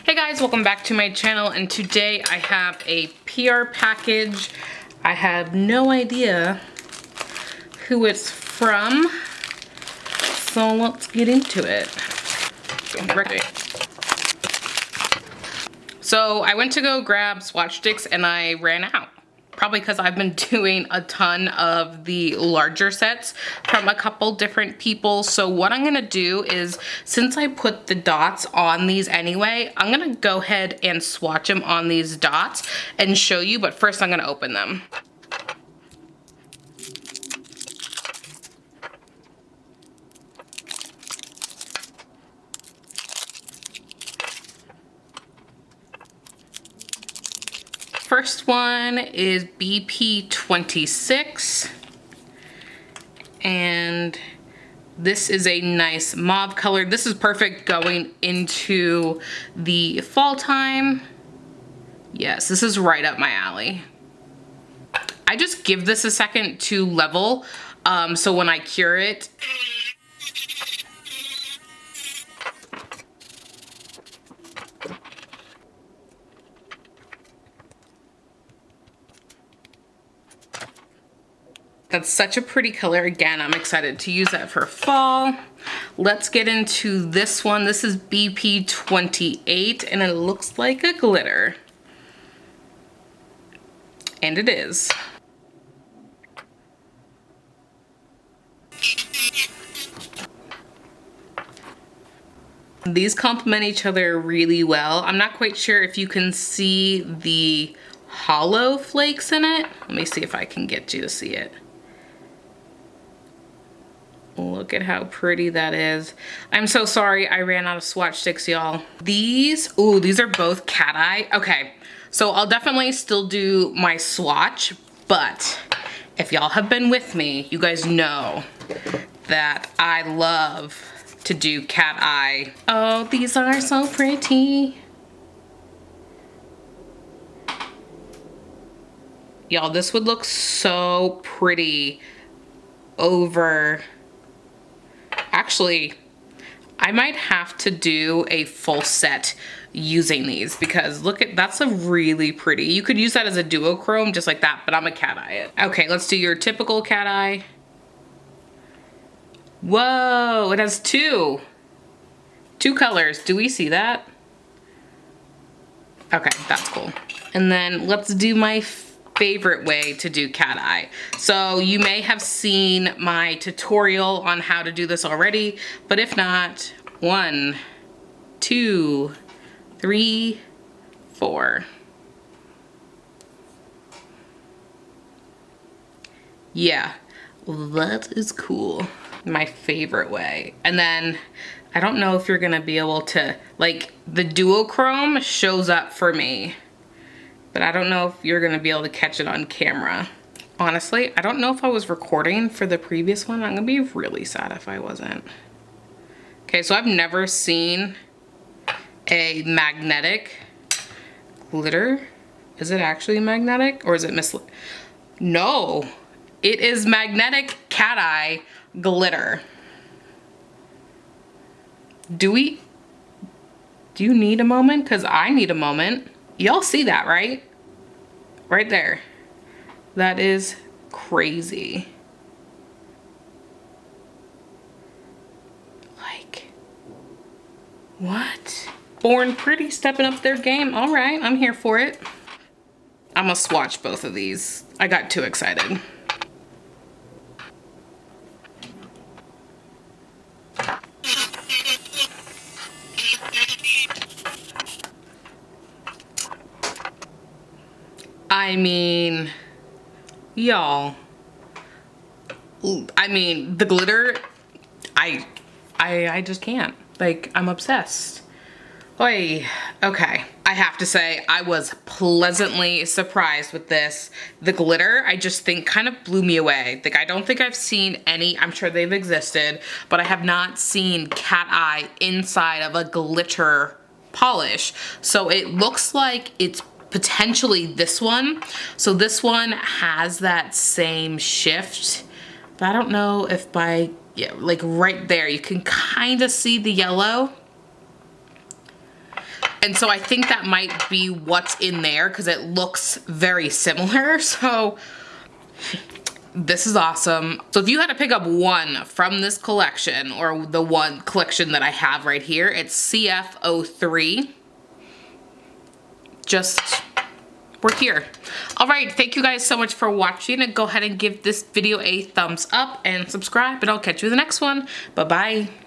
Hey guys, welcome back to my channel, and today I have a PR package. I have no idea who it's from, so let's get into it. So I went to go grab swatch sticks and I ran out. Probably because I've been doing a ton of the larger sets from a couple different people. So what I'm gonna do is, since I put the dots on these anyway, I'm gonna go ahead and swatch them on these dots and show you, but first I'm gonna open them. First one is BP26, and this is a nice mauve color. This is perfect going into the fall time. Yes, this is right up my alley. I just give this a second to level, so when I cure it, that's such a pretty color. Again, I'm excited to use that for fall. Let's get into this one. This is BP28, and it looks like a glitter. And it is. These complement each other really well. I'm not quite sure if you can see the hollow flakes in it. Let me see if I can get you to see it. Look at how pretty that is. I'm so sorry I ran out of swatch sticks, y'all. These are both CATEYE. Okay, so I'll definitely still do my swatch, but if y'all have been with me, you guys know that I love to do CATEYE. Oh, these are so pretty. Y'all, this would look so pretty over... Actually, I might have to do a full set using these, because look at, that's a really pretty. You could use that as a duochrome just like that, but I'm a CATEYE it. Okay, let's do your typical CATEYE. Whoa, it has two colors. Do we see that? Okay, that's cool. And then let's do my favorite way to do CATEYE. So you may have seen my tutorial on how to do this already, but if not, 1, 2, 3, 4. Yeah, that is cool. My favorite way. And then I don't know if you're gonna be able to, like, the duochrome shows up for me, but I don't know if you're gonna be able to catch it on camera. Honestly, I don't know if I was recording for the previous one. I'm gonna be really sad if I wasn't. Okay, so I've never seen a magnetic glitter. Is it actually magnetic, or is it No, it is magnetic CATEYE glitter. Do you need a moment? Because I need a moment. Y'all see that, right? Right there. That is crazy. Like, what? Born Pretty stepping up their game. All right, I'm here for it. I'm gonna swatch both of these. I got too excited. I mean, y'all, I mean, the glitter, I just can't. Like, I'm obsessed. Oy, okay. I have to say, I was pleasantly surprised with this. The glitter, I just think kind of blew me away. Like, I don't think I've seen any, I'm sure they've existed, but I have not seen CATEYE inside of a glitter polish. So it looks like it's potentially this one. So this one has that same shift, but I don't know if by, yeah, like right there, you can kind of see the yellow. And so I think that might be what's in there because it looks very similar. So this is awesome. So if you had to pick up one from this collection, or the one collection that I have right here, it's CF03. Just, we're here. All right, thank you guys so much for watching, and go ahead and give this video a thumbs up and subscribe, and I'll catch you in the next one. Bye-bye.